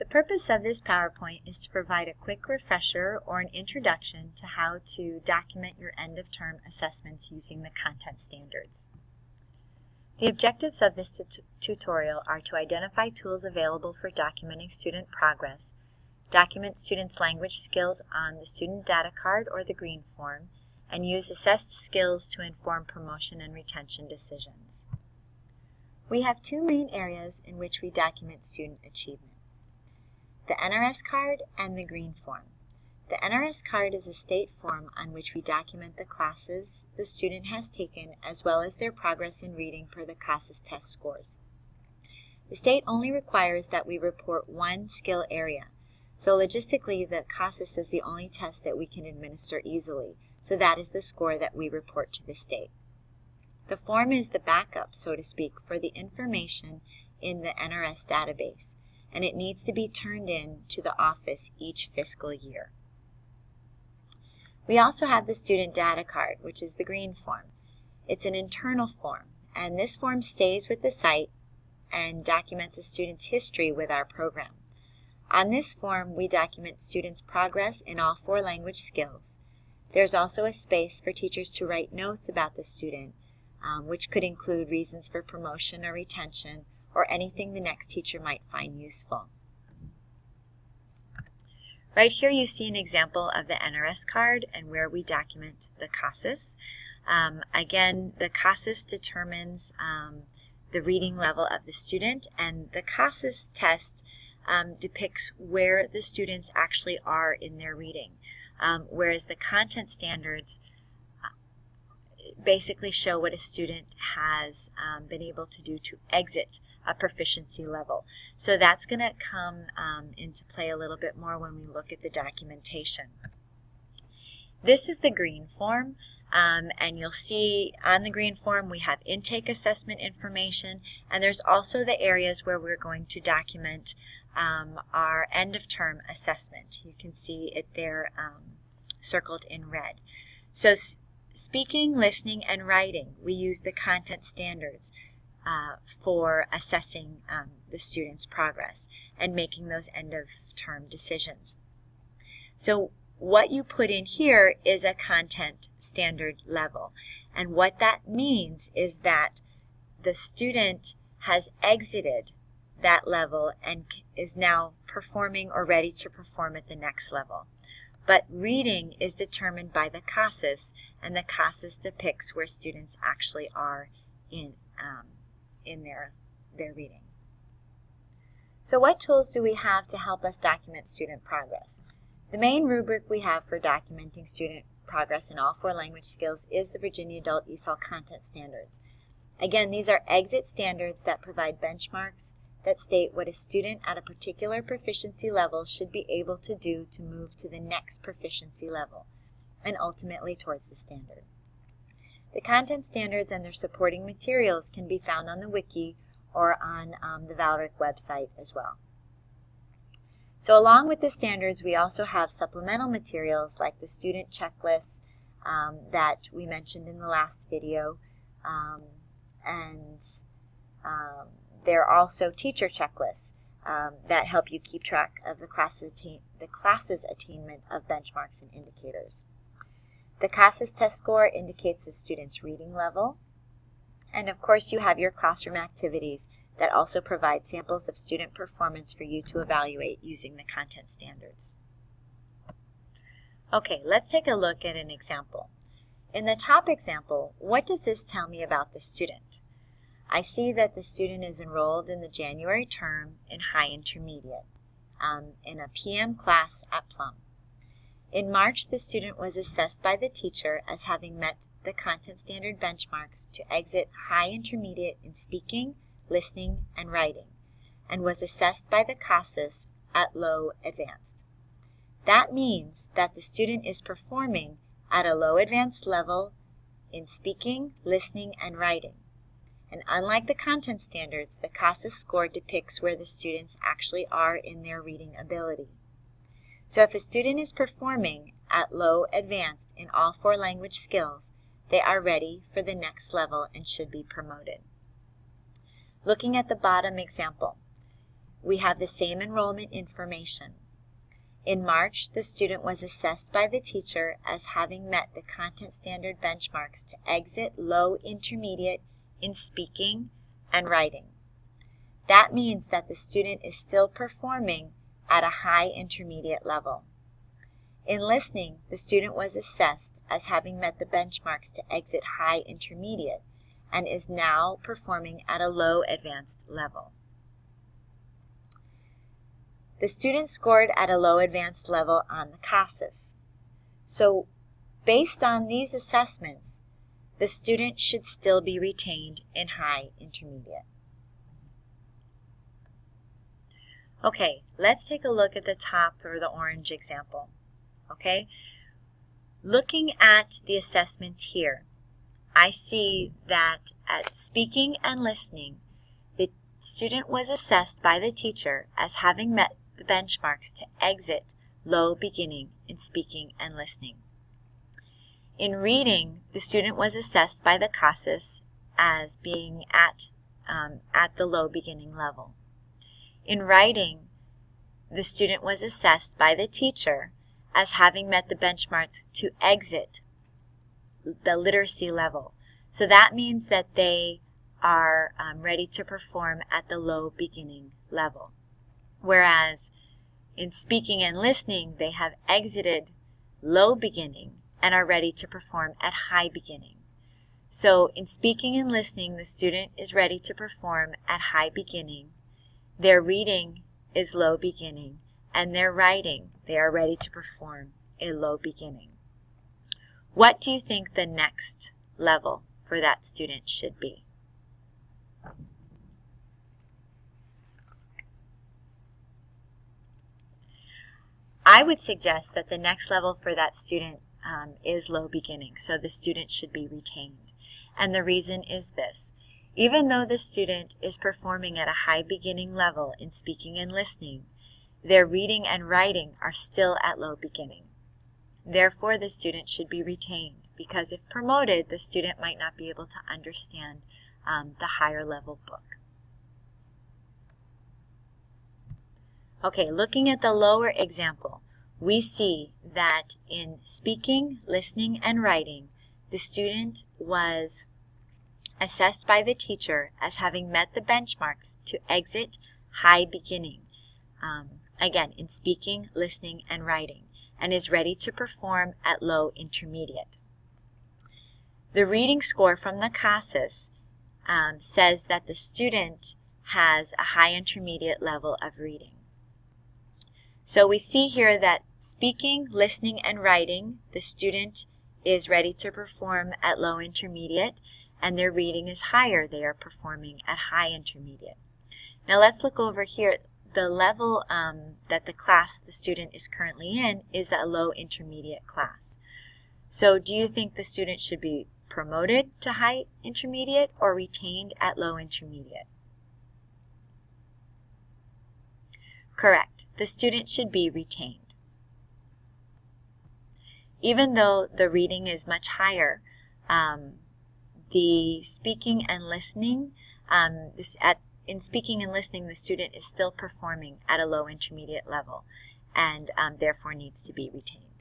The purpose of this PowerPoint is to provide a quick refresher or an introduction to how to document your end-of-term assessments using the content standards. The objectives of this tutorial are to identify tools available for documenting student progress, document students' language skills on the student data card or the green form, and use assessed skills to inform promotion and retention decisions. We have two main areas in which we document student achievement: the NRS card and the green form. The NRS card is a state form on which we document the classes the student has taken as well as their progress in reading per the CASAS test scores. The state only requires that we report one skill area, so logistically the CASAS is the only test that we can administer easily, so that is the score that we report to the state. The form is the backup, so to speak, for the information in the NRS database, and it needs to be turned in to the office each fiscal year. We also have the student data card, which is the green form. It's an internal form, and this form stays with the site and documents a student's history with our program. On this form, we document students' progress in all 4 language skills. There's also a space for teachers to write notes about the student, which could include reasons for promotion or retention, or anything the next teacher might find useful. Right here you see an example of the NRS card and where we document the CASAS. Again, the CASAS determines the reading level of the student, and the CASAS test depicts where the students actually are in their reading, whereas the content standards basically show what a student has been able to do to exit a proficiency level. So that's going to come into play a little bit more when we look at the documentation. This is the green form, and you'll see on the green form we have intake assessment information, and there's also the areas where we're going to document our end-of-term assessment. You can see it there circled in red. So speaking, listening, and writing, we use the content standards for assessing the student's progress and making those end-of-term decisions. So what you put in here is a content standard level, and what that means is that the student has exited that level and is now performing or ready to perform at the next level. But reading is determined by the CASAS, and the CASAS depicts where students actually are in their reading. So what tools do we have to help us document student progress? The main rubric we have for documenting student progress in all 4 language skills is the Virginia Adult ESOL Content Standards. Again, these are exit standards that provide benchmarks that state what a student at a particular proficiency level should be able to do to move to the next proficiency level, and ultimately towards the standard. The content standards and their supporting materials can be found on the wiki or on the Valric website as well. So along with the standards, we also have supplemental materials like the student checklists that we mentioned in the last video, there are also teacher checklists that help you keep track of the class's attainment of benchmarks and indicators. The CASAS test score indicates the student's reading level, and of course you have your classroom activities that also provide samples of student performance for you to evaluate using the content standards. Okay, let's take a look at an example. In the top example, what does this tell me about the student? I see that the student is enrolled in the January term in High Intermediate in a PM class at Plum. In March, the student was assessed by the teacher as having met the content standard benchmarks to exit High Intermediate in speaking, listening, and writing, and was assessed by the CASAS at Low Advanced. That means that the student is performing at a low advanced level in speaking, listening, and writing. And unlike the content standards, the CASAS score depicts where the students actually are in their reading ability. So if a student is performing at low advanced in all 4 language skills, they are ready for the next level and should be promoted. Looking at the bottom example, we have the same enrollment information. In March, the student was assessed by the teacher as having met the content standard benchmarks to exit low intermediate in speaking and writing. That means that the student is still performing at a high intermediate level. In listening, the student was assessed as having met the benchmarks to exit high intermediate and is now performing at a low advanced level. The student scored at a low advanced level on the CASAS. So, based on these assessments, the student should still be retained in high intermediate. Okay, let's take a look at the top or the orange example. Okay, looking at the assessments here, I see that at speaking and listening, the student was assessed by the teacher as having met the benchmarks to exit low beginning in speaking and listening. In reading, the student was assessed by the CASAS as being at the low beginning level. In writing, the student was assessed by the teacher as having met the benchmarks to exit the literacy level. So that means that they are ready to perform at the low beginning level. Whereas in speaking and listening, they have exited low beginning and are ready to perform at high beginning. So in speaking and listening, the student is ready to perform at high beginning. Their reading is low beginning, and their writing, they are ready to perform a low beginning. What do you think the next level for that student should be? I would suggest that the next level for that student is low beginning, so the student should be retained. And the reason is this. Even though the student is performing at a high beginning level in speaking and listening, their reading and writing are still at low beginning. Therefore, the student should be retained, because if promoted, the student might not be able to understand the higher level book. Okay, looking at the lower example, we see that in speaking, listening, and writing, the student was assessed by the teacher as having met the benchmarks to exit high beginning, again, in speaking, listening, and writing, and is ready to perform at low intermediate. The reading score from the CASAS says that the student has a high intermediate level of reading. So we see here that speaking, listening, and writing, the student is ready to perform at low intermediate, and their reading is higher. They are performing at high intermediate. Now let's look over here. The level that the class the student is currently in is a low intermediate class. So do you think the student should be promoted to high intermediate or retained at low intermediate? Correct. The student should be retained. Even though the reading is much higher, the speaking and listening, in speaking and listening, the student is still performing at a low intermediate level and therefore needs to be retained.